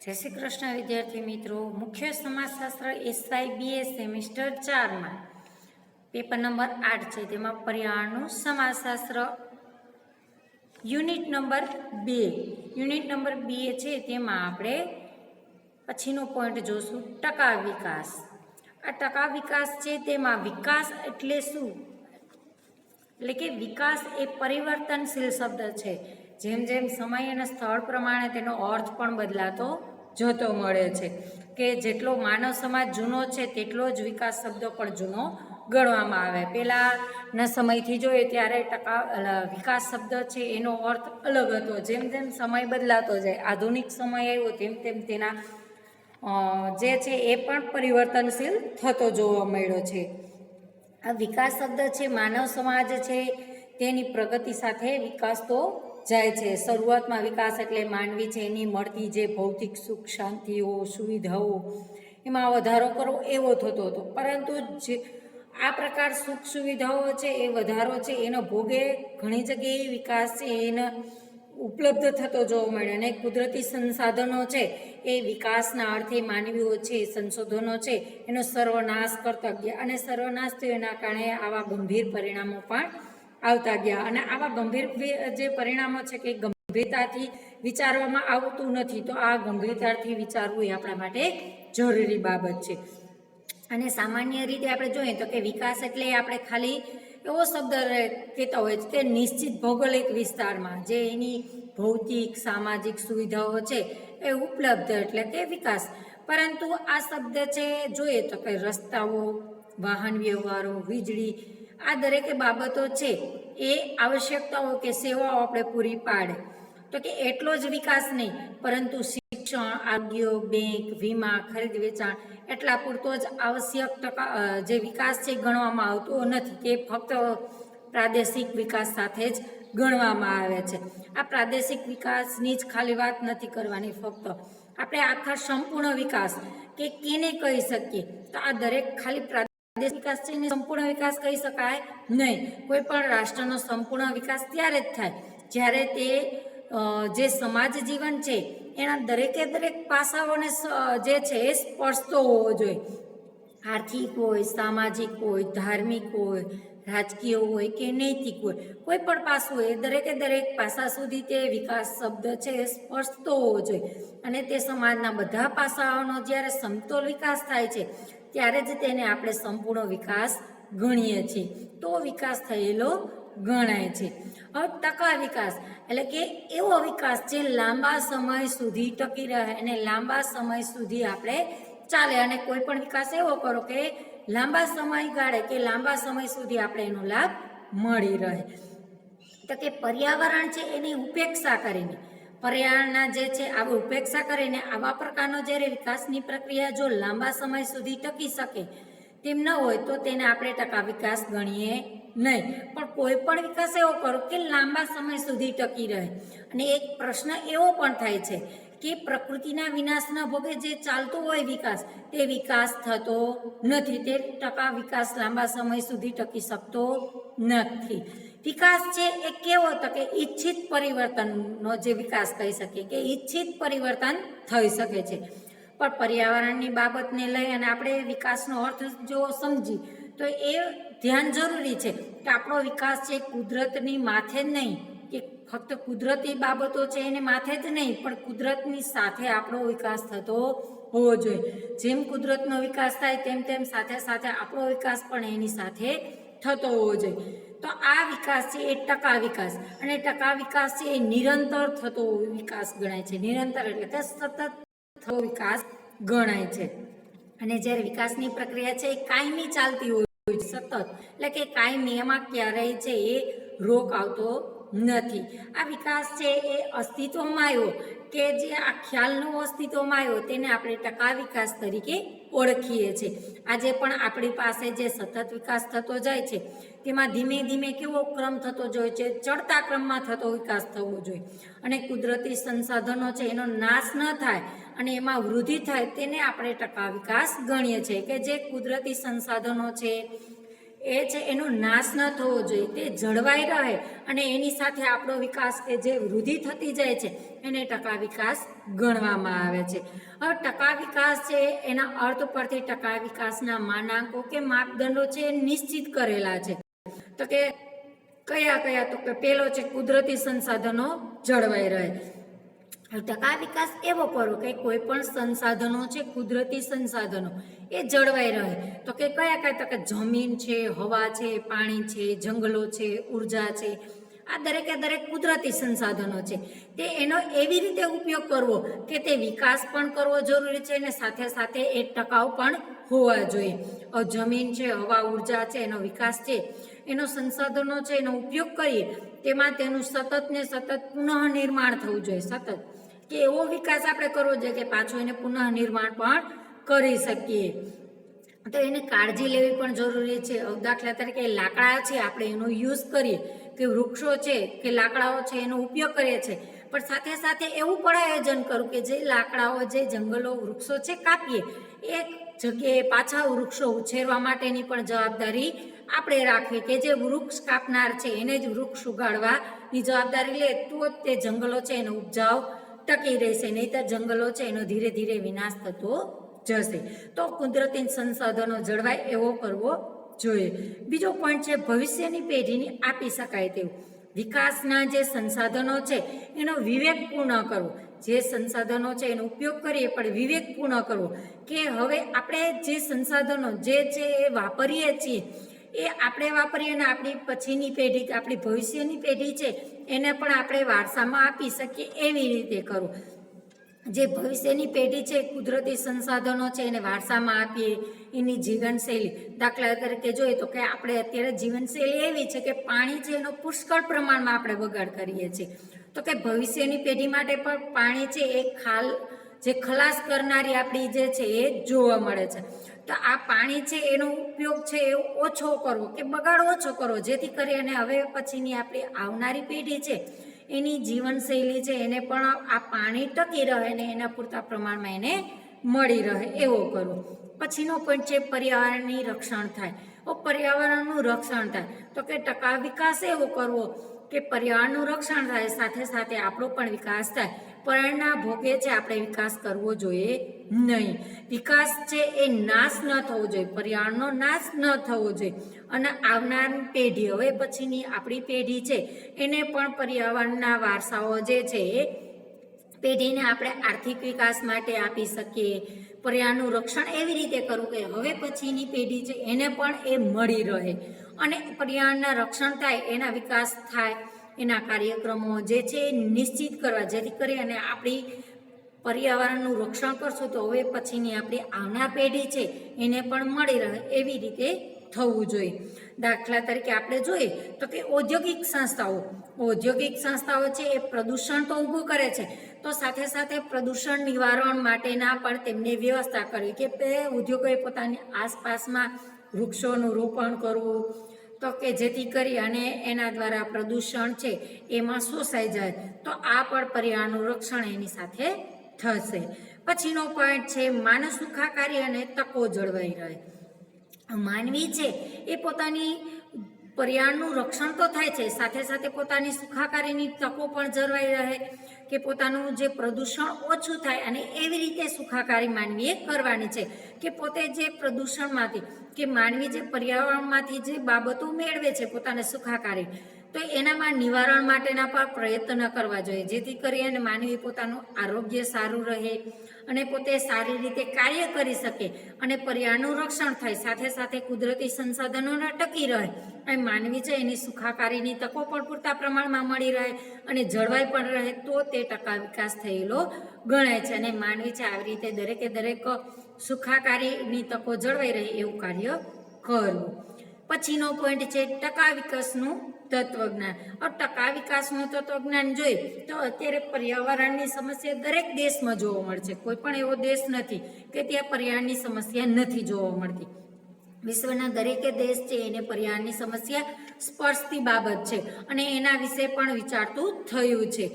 જય શ્રી કૃષ્ણ વિદ્યાર્થી મિત્રો, મુખ્ય સમાજશાસ્ત્ર એસવાય બીએ સેમિસ્ટર 4 માં પેપર નંબર 8 છે. તેમાં પર્યાવરણનું સમાજશાસ્ત્ર યુનિટ નંબર 2 છે. તેમાં આપણે પછીનો પોઈન્ટ જોશું ટકા વિકાસ. આ ટકા વિકાસ છે તેમાં વિકાસ એટલે શું, એટલે કે વિકાસ એ પરિવર્તનશીલ શબ્દ છે. જેમ જેમ સમય અને સ્થળ પ્રમાણે તેનો અર્થ પણ બદલાતો જોતો મળે છે. કે જેટલો માનવ સમાજ જૂનો છે તેટલો જ વિકાસ શબ્દ પણ જૂનો ગણવામાં આવે. પહેલાંના સમયથી જોઈએ ત્યારે વિકાસ શબ્દ છે એનો અર્થ અલગ હતો. જેમ જેમ સમય બદલાતો જાય, આધુનિક સમય આવ્યો તેમ તેમ તેના જે છે એ પણ પરિવર્તનશીલ થતો જોવા મળ્યો છે. આ વિકાસ શબ્દ છે માનવ સમાજ છે તેની પ્રગતિ સાથે વિકાસ તો જાય છે. શરૂઆતમાં વિકાસ એટલે માનવી છે એની મળતી જે ભૌતિક સુખ શાંતિઓ સુવિધાઓ એમાં વધારો કરવો એવો થતો હતો. પરંતુ જે આ પ્રકાર સુખ સુવિધાઓ છે એ વધારો છે એનો ભોગે ઘણી જગ્યાએ વિકાસ છે એને ઉપલબ્ધ થતો જોવા મળે. અને કુદરતી સંસાધનો છે એ વિકાસના અર્થે માનવીઓ છે સંશોધનો છે એનો સર્વનાશ કરતા ગયા. અને સર્વનાશ થયો એના કારણે આવા ગંભીર પરિણામો પણ આવતા ગયા. અને આવા ગંભીર જે પરિણામો છે કે ગંભીરતાથી વિચારવામાં આવતું નથી. તો આ ગંભીરતાથી વિચારવું એ આપણા માટે જરૂરી બાબત છે. અને સામાન્ય રીતે આપણે જોઈએ તો કે વિકાસ એટલે આપણે ખાલી એવો શબ્દ કહેતા હોય કે નિશ્ચિત ભૌગોલિક વિસ્તારમાં જે એની ભૌતિક સામાજિક સુવિધાઓ છે એ ઉપલબ્ધ એટલે કે વિકાસ. પરંતુ આ શબ્દ છે જોઈએ તો કે રસ્તાઓ, વાહન વ્યવહારો, વીજળી આ દરેકે બાબતો છે એ આવશ્યકતાઓ કે સેવાઓ આપણે પૂરી પાડે તો કે એટલો જ વિકાસ નહીં, પરંતુ શિક્ષણ, આરોગ્ય, બેંક, વીમા, ખરીદ વેચાણ એટલા પૂરતો જ આવશ્યક જે વિકાસ છે ગણવામાં આવતો નથી. કે ફક્ત પ્રાદેશિક વિકાસ સાથે જ ગણવામાં આવે છે. આ પ્રાદેશિક વિકાસની જ ખાલી વાત નથી કરવાની. ફક્ત આપણે આખા સંપૂર્ણ વિકાસ કે કેને કહી શકીએ તો આ દરેક ખાલી પ્રાદેશિક વિકાસ છે એને સંપૂર્ણ વિકાસ કહી શકાય નહીં. કોઈ પણ રાષ્ટ્રનો સંપૂર્ણ વિકાસ ત્યારે જ થાય જ્યારે તે જે સમાજ જીવન છે એના દરેકે દરેક પાસાઓને જે છે એ સ્પર્શતો હોવો જોઈએ. આર્થિક હોય, સામાજિક હોય, ધાર્મિક હોય, રાજકીય હોય કે નૈતિક હોય, કોઈ પણ પાસું હોય દરેકે દરેક પાસા સુધી તે વિકાસ શબ્દ છે એ સ્પર્શતો હોવો જોઈએ. અને તે સમાજના બધા પાસાઓનો જ્યારે સમતોલ વિકાસ થાય છે ત્યારે જ તેને આપણે સંપૂર્ણ વિકાસ ગણીએ છીએ. તો વિકાસ થયેલો ગણાય છે. હવે ટકા વિકાસ એટલે કે એવો વિકાસ જે લાંબા સમય સુધી ટકી રહે અને લાંબા સમય સુધી આપણે ચાલે. અને કોઈ પણ વિકાસ એવો કરો કે લાંબા સમયગાળે કે લાંબા સમય સુધી આપણે એનો લાભ મળી રહે. તો કે પર્યાવરણ છે એની ઉપેક્ષા કરીને, પર્યાવરણના જે છે આવી ઉપેક્ષા કરીને આવા પ્રકારનો જ્યારે વિકાસની પ્રક્રિયા જો લાંબા સમય સુધી ટકી શકે તેમ ન હોય તો તેને આપણે ટકા વિકાસ ગણીએ નહીં. પણ કોઈ પણ વિકાસ એવો કરો કે લાંબા સમય સુધી ટકી રહે. અને એક પ્રશ્ન એવો પણ થાય છે કે પ્રકૃતિના વિનાશના ભોગે જે ચાલતો હોય વિકાસ તે વિકાસ થતો નથી. તે ટકા વિકાસ લાંબા સમય સુધી ટકી શકતો નથી. વિકાસ છે એ કેવો તો કે ઈચ્છિત પરિવર્તનનો જે વિકાસ કહી શકીએ કે ઈચ્છિત પરિવર્તન થઈ શકે છે. પણ પર્યાવરણની બાબતને લઈ અને આપણે વિકાસનો અર્થ જો સમજી તો એ ધ્યાન જરૂરી છે કે આપણો વિકાસ છે કુદરતની માથે જ નહીં, કે ફક્ત કુદરતી બાબતો છે એને માથે જ નહીં પણ કુદરતની સાથે આપણો વિકાસ થતો હોવો જોઈએ. જેમ કુદરતનો વિકાસ થાય તેમ તેમ સાથે સાથે આપણો વિકાસ પણ એની સાથે થતો હોવો જોઈએ. તો આ વિકાસ છે એ ટકા વિકાસ. અને ટકા વિકાસ છે એ નિરંતર થતો વિકાસ ગણાય છે. નિરંતર એટલે કે સતત થતો વિકાસ ગણાય છે. અને જ્યારે વિકાસની પ્રક્રિયા છે એ કાયમી ચાલતી હોય સતત એટલે કે કાયમી, એમાં ક્યારેય છે એ રોક આવતો નથી. આ વિકાસ છે એ અસ્તિત્વમાં આવ્યો કે જે આ ખ્યાલનો અસ્તિત્વમાં આવ્યો તેને આપણે ટકા વિકાસ તરીકે ઓળખીએ છીએ. આજે પણ આપણી પાસે જે સતત વિકાસ થતો જાય છે તેમાં ધીમે ધીમે કેવો ક્રમ થતો જાય છે, ચડતા ક્રમમાં થતો વિકાસ થવો જોઈએ. અને કુદરતી સંસાધનો છે એનો નાશ ન થાય અને એમાં વૃદ્ધિ થાય તેને આપણે ટકા વિકાસ ગણીએ છીએ. કે જે કુદરતી સંસાધનો છે એ છે એનો નાશ ન થવો જોઈએ, તે જળવાઈ રહે અને એની સાથે આપણો વિકાસ કે જે વૃદ્ધિ થતી જાય છે એને ટકા વિકાસ ગણવામાં આવે છે. હવે ટકા વિકાસ છે એના અર્થ પરથી ટકા વિકાસના માનાંકો કે માપદંડો છે એ નિશ્ચિત કરેલા છે. તો કે કયા કયા? તો કે પહેલો છે કુદરતી સંસાધનો જળવાઈ રહે. ટકા વિકાસ એવો કરો કે કોઈ પણ સંસાધનો છે, કુદરતી સંસાધનો એ જળવાઈ રહે. તો કે કયા કયા? તો કે જમીન છે, હવા છે, પાણી છે, જંગલો છે, ઉર્જા છે, આ દરેકે દરેક કુદરતી સંસાધનો છે. તે એનો એવી રીતે ઉપયોગ કરવો કે તે વિકાસ પણ કરવો જરૂરી છે અને સાથે સાથે એ ટકાઉ પણ હોવા જોઈએ. જમીન છે, હવા, ઉર્જા છે, એનો વિકાસ છે, એનો સંસાધનો છે, એનો ઉપયોગ કરીએ તેમાં તેનું સતત ને સતત પુનઃ નિર્માણ થવું જોઈએ. સતત કે એવો વિકાસ આપણે કરવો જોઈએ કે પાછો એને પુનઃ નિર્માણ પણ કરી શકીએ. તો એને કાળજી લેવી પણ જરૂરી છે. દાખલા તરીકે લાકડા છે, આપણે એનો યુઝ કરીએ કે વૃક્ષો છે કે લાકડાઓ છે એનો ઉપયોગ કરીએ છીએ, પણ સાથે સાથે એવું પણ આયોજન કરું કે જે લાકડાઓ, જે જંગલો, વૃક્ષો છે કાપીએ, એક જગ્યાએ પાછા વૃક્ષો ઉછેરવા માટેની પણ જવાબદારી આપણે રાખવી કે જે વૃક્ષ કાપનાર છે એને જ વૃક્ષ ઉગાડવાની જવાબદારી લે તો જ તે જંગલો છે એનો ઉપજાવ ટકી રહેશે, નહીંતર જંગલો છે એનો ધીરે ધીરે વિનાશ થતો જશે. તો કુદરતી સંસાધનો જળવાય એવો કરવો જોઈએ. બીજો પોઈન્ટ છે ભવિષ્યની પેઢીને આપી શકાય તેવું. વિકાસના જે સંસાધનો છે એનો વિવેકપૂર્ણ કરવો. જે સંસાધનો છે એનો ઉપયોગ કરીએ પણ વિવેકપૂર્ણ કરવો કે હવે આપણે જે સંસાધનો જે છે એ વાપરીએ છીએ એ આપણે વાપરીએ અને આપણી પછીની પેઢી, આપણી ભવિષ્યની પેઢી છે એને પણ આપણે વારસામાં આપી શકીએ એવી રીતે કરવું. જે ભવિષ્યની પેઢી છે કુદરતી સંસાધનો છે એને વારસામાં આપીએ, એની જીવનશૈલી, દાખલા તરીકે જોઈએ તો કે આપણે અત્યારે જીવનશૈલી એવી છે કે પાણી છે એનો પુષ્કળ પ્રમાણમાં આપણે બગાડ કરીએ છીએ. તો કે ભવિષ્યની પેઢી માટે પણ પાણી છે એ જે ખલાસ કરનારી આપણી જે છે એ જોવા મળે છે. તો આ પાણી છે એનો ઉપયોગ છે એ ઓછો કરવો કે બગાડ ઓછો કરવો, જેથી કરીને હવે પછીની આપણી આવનારી પેઢી છે એની જીવનશૈલી છે એને પણ આ પાણી ટકી રહે ને એના પૂરતા પ્રમાણમાં એને મળી રહે એવો કરવો. પછીનો પોઈન્ટ છે પર્યાવરણની રક્ષણ થાય. પર્યાવરણનું રક્ષણ થાય તો કે ટકા વિકાસ એવો કરવો કે પર્યાવરણનું રક્ષણ થાય, સાથે સાથે આપણો પણ વિકાસ થાય. પર્યાવરણના ભોગે છે આપણે વિકાસ કરવો જોઈએ નહીં. વિકાસ છે એ નાશ ન થવો જોઈએ, પર્યાવરણનો નાશ ન થવો જોઈએ અને આવનાર પેઢી, હવે પછીની આપણી પેઢી છે એને પણ પર્યાવરણના વારસાઓ જે છે એ પેઢીને આપણે આર્થિક વિકાસ માટે આપી શકીએ. પર્યાવરણનું રક્ષણ એવી રીતે કરવું કે હવે પછીની પેઢી છે એને પણ એ મળી રહે અને પર્યાવરણના રક્ષણ થાય, એના વિકાસ થાય, એના કાર્યક્રમો જે છે એ નિશ્ચિત કરવા, જેથી કરી અને આપણી પર્યાવરણનું રક્ષણ કરશું તો હવે પછીની આપણી આવનાર પેઢી છે એને પણ મળી રહે એવી રીતે થવું જોઈએ. દાખલા તરીકે આપણે જોઈએ તો કે ઔદ્યોગિક સંસ્થાઓ છે એ પ્રદૂષણ તો ઊભું કરે છે, તો સાથે સાથે પ્રદૂષણ નિવારણ માટેના પણ તેમને વ્યવસ્થા કરવી કે તે ઉદ્યોગોએ પોતાની આસપાસમાં વૃક્ષોનું રોપણ કરવું, તો કે જેથી કરી અને એના દ્વારા પ્રદૂષણ છે એમાં શોષાઈ જાય, તો આ પણ પર્યાવરણનું રક્ષણ એની સાથે થશે. પછીનો પોઈન્ટ છે માનવ સુખાકારી અને તકો જળવાઈ રહે. માનવી છે એ પોતાની પર્યાવરણનું રક્ષણ તો થાય છે, સાથે સાથે પોતાની સુખાકારીની તકો પણ જળવાઈ રહે કે પોતાનું જે પ્રદૂષણ ઓછું થાય અને એવી રીતે સુખાકારી માનવીએ કરવાની છે કે પોતે જે પ્રદૂષણમાંથી કે માનવી જે પર્યાવરણમાંથી જે બાબતો મેળવે છે પોતાને સુખાકારી, તો એનામાં નિવારણ માટેના પણ પ્રયત્ન કરવા જોઈએ, જેથી કરી અને માનવી પોતાનું આરોગ્ય સારું રહે અને પોતે સારી રીતે કાર્ય કરી શકે અને પર્યાવરણનું રક્ષણ થાય, સાથે સાથે કુદરતી સંસાધનોને ટકી રહે અને માનવી છે એની સુખાકારીની તકો પણ પૂરતા પ્રમાણમાં મળી રહે અને જળવાઈ પણ રહે, તો તે ટકા વિકાસ થયેલો ગણાય છે. અને માનવી છે આવી રીતે દરેકે દરેક સુખાકારીની તકો જળવાઈ રહે એવું કાર્ય કરવું. પછીનો પોઈન્ટ છે ટકા વિકાસનું તત્વજ્ઞાન. ટકા વિકાસનું તત્વજ્ઞાન જોઈએ તો અત્યારે પર્યાવરણની સમસ્યા દરેક દેશમાં જોવા મળશે. કોઈ પણ એવો દેશ નથી કે ત્યાં પર્યાવરણની સમસ્યા નથી જોવા મળતી. વિશ્વના દરેકે દેશ છે એને પર્યાવરણની સમસ્યા સ્પર્શતી બાબત છે અને એના વિશે પણ વિચારતું થયું છે.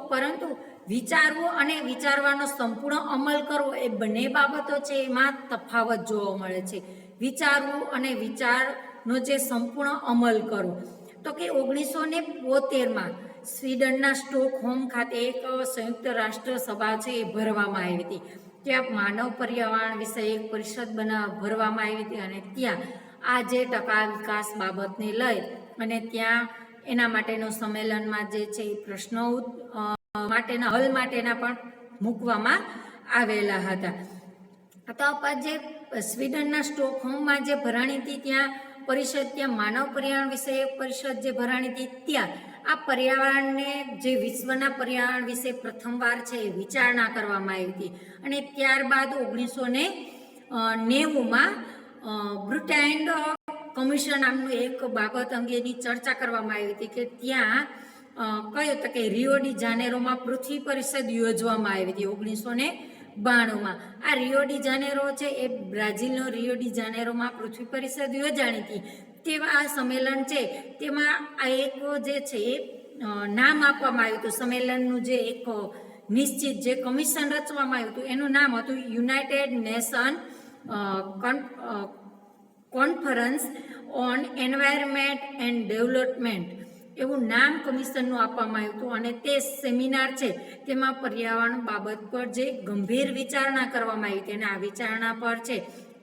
પરંતુ વિચારવું અને વિચારવાનો સંપૂર્ણ અમલ કરવો એ બંને બાબતો છે એમાં તફાવત જોવા મળે છે. વિચારવું અને નો જે સંપૂર્ણ અમલ કરો. તો કે 1972માં સ્વીડનના સ્ટોકહોમ ખાતે એક સંયુક્ત રાષ્ટ્ર સભા છે એ ભરવામાં આવી હતી. ત્યાં માનવ પર્યાવરણ વિશે એક પરિષદ ભરવામાં આવી હતી અને ત્યાં આ જે ટકા વિકાસ બાબતને લઈ અને ત્યાં એના માટેનું સંમેલનમાં જે છે એ પ્રશ્નો માટેના હલ માટેના પણ મૂકવામાં આવેલા હતા. તો જે સ્વીડનના સ્ટોકહોમમાં જે ભરાણી હતી ત્યાં પરિષદ, ત્યાં માનવ પર્યાવરણ વિશે એક પરિષદ જે ભરાણી હતી ત્યાં આ પર્યાવરણને જે વિશ્વના પર્યાવરણ વિશે પ્રથમવાર છે એ વિચારણા કરવામાં આવી હતી. અને ત્યારબાદ 1990માં બ્રુટાઇન્ડ કમિશન નામનું એક બાબત અંગેની ચર્ચા કરવામાં આવી હતી કે ત્યાં કયો તો કે રિયો ડી જાનેરોમાં પૃથ્વી પરિષદ યોજવામાં આવી હતી 1992માં. આ રિયો ડી જાનેરો છે એ બ્રાઝિલનો રિયો ડી જાનેરોમાં પૃથ્વી પરિષદ યોજાણી હતી. તેવા આ સંમેલન છે તેમાં આ એક જે છે એ નામ આપવામાં આવ્યું હતું. સંમેલનનું જે એક નિશ્ચિત જે કમિશન રચવામાં આવ્યું હતું એનું નામ હતું United nation conference on environment and development એવું નામ કમિશનનું આપવામાં આવ્યું હતું. અને તે સેમિનાર છે તેમાં પર્યાવરણ બાબત પર જે ગંભીર વિચારણા કરવામાં આવી હતી અને આ વિચારણા પર છે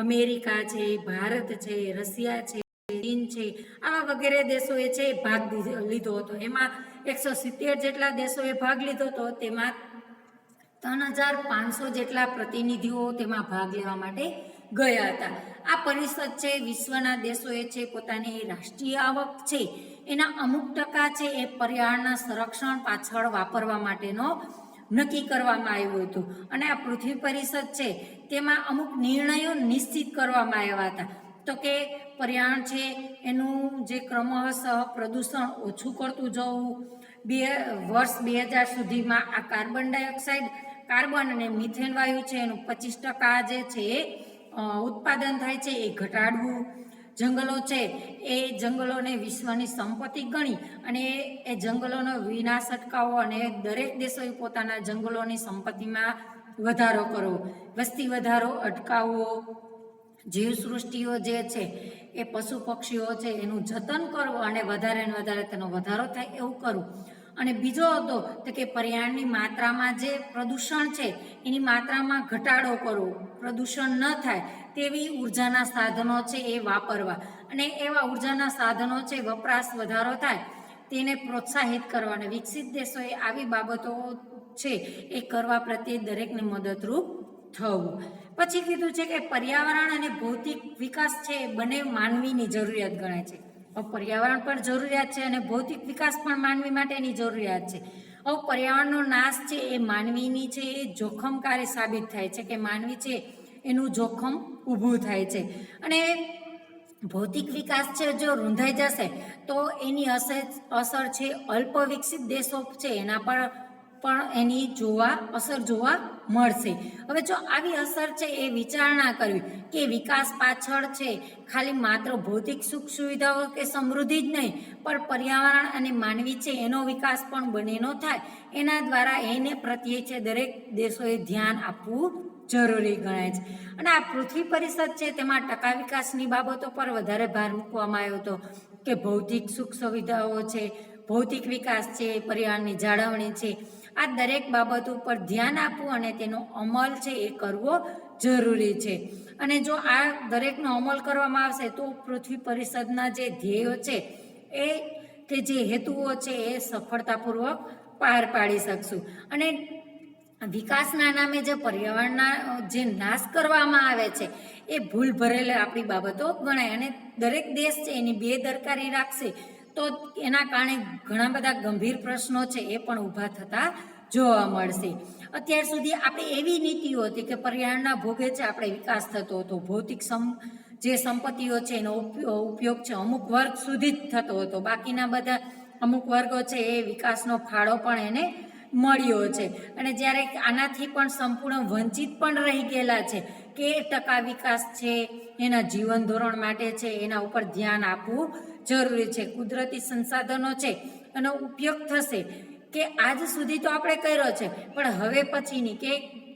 અમેરિકા છે, ભારત છે, રશિયા છે, ચીન છે, આવા વગેરે દેશોએ છે ભાગ લીધો હતો. એમાં 170 જેટલા દેશોએ ભાગ લીધો હતો. તેમાં 3500 જેટલા પ્રતિનિધિઓ તેમાં ભાગ લેવા માટે ગયા હતા. આ પરિષદ છે વિશ્વના દેશોએ છે પોતાની રાષ્ટ્રીય આવક છે એના અમુક ટકા છે એ પર્યાવરણના સંરક્ષણ પાછળ વાપરવા માટેનો નક્કી કરવામાં આવ્યું હતું. અને આ પૃથ્વી પરિષદ છે તેમાં અમુક નિર્ણયો નિશ્ચિત કરવામાં આવ્યા હતા. તો કે પર્યાવરણ છે એનું જે ક્રમશઃ પ્રદૂષણ ઓછું કરતું જવું, વર્ષ 2000 સુધીમાં આ કાર્બન અને મિથેન વાયુ છે એનું 25% જે છે ઉત્પાદન થાય છે એ ઘટાડવું, જંગલો છે એ જંગલોને વિશ્વની સંપત્તિ ગણી અને એ જંગલોનો વિનાશ અટકાવવો અને દરેક દેશોએ પોતાના જંગલોની સંપત્તિમાં વધારો કરવો, વસ્તી વધારો અટકાવવો, જીવસૃષ્ટિઓ જે છે એ પશુ પક્ષીઓ છે એનું જતન કરવું અને વધારે ને વધારે તેનો વધારો થાય એવું કરવું. અને બીજો હતો તો કે પર્યાવરણની માત્રામાં જે પ્રદૂષણ છે એની માત્રામાં ઘટાડો કરવો, પ્રદૂષણ ન થાય તેવી ઉર્જાના સાધનો છે એ વાપરવા અને એવા ઉર્જાના સાધનો છે વપરાશ વધારો થાય તેને પ્રોત્સાહિત કરવા. અને વિકસિત દેશોએ આવી બાબતો છે એ કરવા પ્રત્યે દરેકને મદદરૂપ થવું. પછી કીધું છે કે પર્યાવરણ અને ભૌતિક વિકાસ છે એ બંને માનવીની જરૂરિયાત ગણાય છે. પર્યાવરણ પર જરૂરિયાત છે અને ભૌતિક વિકાસ પણ માનવી માટેની જરૂરિયાત છે. હવે પર્યાવરણનો નાશ છે એ માનવીની છે એ જોખમકારી સાબિત થાય છે કે માનવી છે એનું જોખમ ઊભું થાય છે. અને ભૌતિક વિકાસ છે જો રૂંધાઈ જશે તો એની અસર છે અલ્પ વિકસિત દેશો છે એના પર પણ એની અસર જોવા મળશે. હવે જો આવી અસર છે એ વિચારણા કરવી કે વિકાસ પાછળ છે ખાલી માત્ર ભૌતિક સુખ સુવિધાઓ કે સમૃદ્ધિ જ નહીં પણ પર્યાવરણ અને માનવી છે એનો વિકાસ પણ બંનેનો થાય એના દ્વારા એને પ્રત્યે છે દરેક દેશોએ ધ્યાન આપવું જરૂરી ગણાય છે. અને આ પૃથ્વી પરિષદ છે તેમાં ટકા વિકાસની બાબતો પર વધારે ભાર મૂકવામાં આવ્યો હતો કે ભૌતિક સુખ સુવિધાઓ છે, ભૌતિક વિકાસ છે, પર્યાવરણની જાળવણી છે, આ દરેક બાબતો પર ધ્યાન આપવું અને તેનો અમલ છે એ કરવો જરૂરી છે. અને જો આ દરેકનો અમલ કરવામાં આવશે તો પૃથ્વી પરિષદના જે ધ્યેયો છે એ કે જે હેતુઓ છે એ સફળતાપૂર્વક પાર પાડી શકશું. અને વિકાસના નામે જે પર્યાવરણના જે નાશ કરવામાં આવે છે એ ભૂલ ભરેલ આપણી બાબતો ગણાય અને દરેક દેશ છે એની બેદરકારી રાખશે તો એના કારણે ઘણા બધા ગંભીર પ્રશ્નો છે એ પણ ઊભા થતા જોવા મળશે. અત્યાર સુધી આપણે એવી નીતિઓ હતી કે પર્યાવરણના ભોગે છે આપણે વિકાસ થતો હતો, ભૌતિક જે સંપત્તિઓ છે એનો ઉપયોગ છે અમુક વર્ગ સુધી જ થતો હતો, બાકીના બધા અમુક વર્ગો છે એ વિકાસનો ફાળો પણ એને મળ્યો છે. અને જ્યારે આનાથી પણ સંપૂર્ણ વંચિત પણ રહી ગયેલા છે કે ટકા વિકાસ છે એના જીવન ધોરણ માટે છે એના ઉપર ધ્યાન આપવું જરૂરી છે. કુદરતી સંસાધનો છે એનો ઉપયોગ થશે કે આજ સુધી તો આપણે કર્યો છે પણ હવે પછીની કે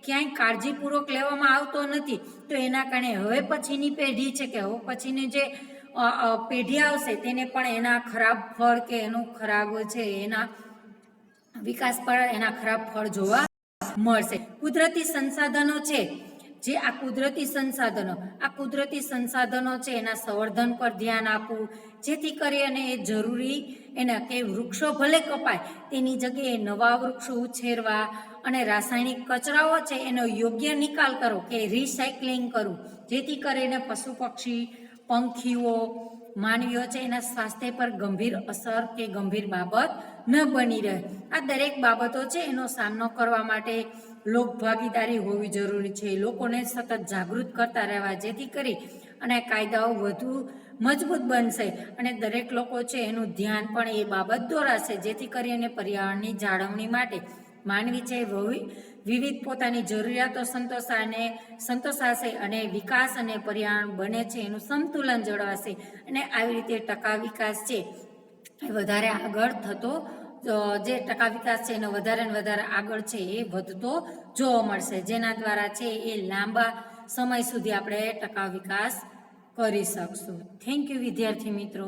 ક્યાંય કાળજીપૂર્વક લેવામાં આવતો નથી તો એના કારણે હવે પછીની પેઢી છે કે હવે પછીની જે પેઢી આવશે તેને પણ એના ખરાબ ફળ કે એનું ખરાબ છે એના વિકાસ પર એના ખરાબ ફળ જોવા મળશે. કુદરતી સંસાધનો છે જે આ કુદરતી સંસાધનો છે એના સંવર્ધન પર ધ્યાન આપવું, જેથી કરી અને એ જરૂરી એના કે વૃક્ષો ભલે કપાય તેની જગ્યાએ નવા વૃક્ષો ઉછેરવા અને રાસાયણિક કચરાઓ છે એનો યોગ્ય નિકાલ કરો કે રિસાયકલિંગ કરવું, જેથી કરીને પશુ પક્ષી પંખીઓ માનવીઓ છે એના સ્વાસ્થ્ય પર ગંભીર અસર કે ગંભીર બાબત ન બની રહે. આ દરેક બાબતો છે એનો સામનો કરવા માટે લોક ભાગીદારી હોવી જરૂરી છે. લોકોને સતત જાગૃત કરતા રહેવા, જેથી કરી અને કાયદાઓ વધુ મજબૂત બનશે અને દરેક લોકો છે એનું ધ્યાન પણ એ બાબત દોરાશે, જેથી કરીને પર્યાવરણની જાળવણી માટે માનવી છે વિવિધ પોતાની જરૂરિયાતો સંતોષાશે અને વિકાસ અને પર્યાવરણ બને છે એનું સંતુલન જળવાશે અને આવી રીતે ટકાઉ વિકાસ છે એ વધારે આગળ થતો જે ટકા વિકાસ છે એનો વધારે ને વધારે આગળ છે એ વધતો જોવા મળશે, જેના દ્વારા છે એ લાંબા સમય સુધી આપણે ટકાઉ વિકાસ કરી શકશું. થેન્ક યુ વિદ્યાર્થી મિત્રો.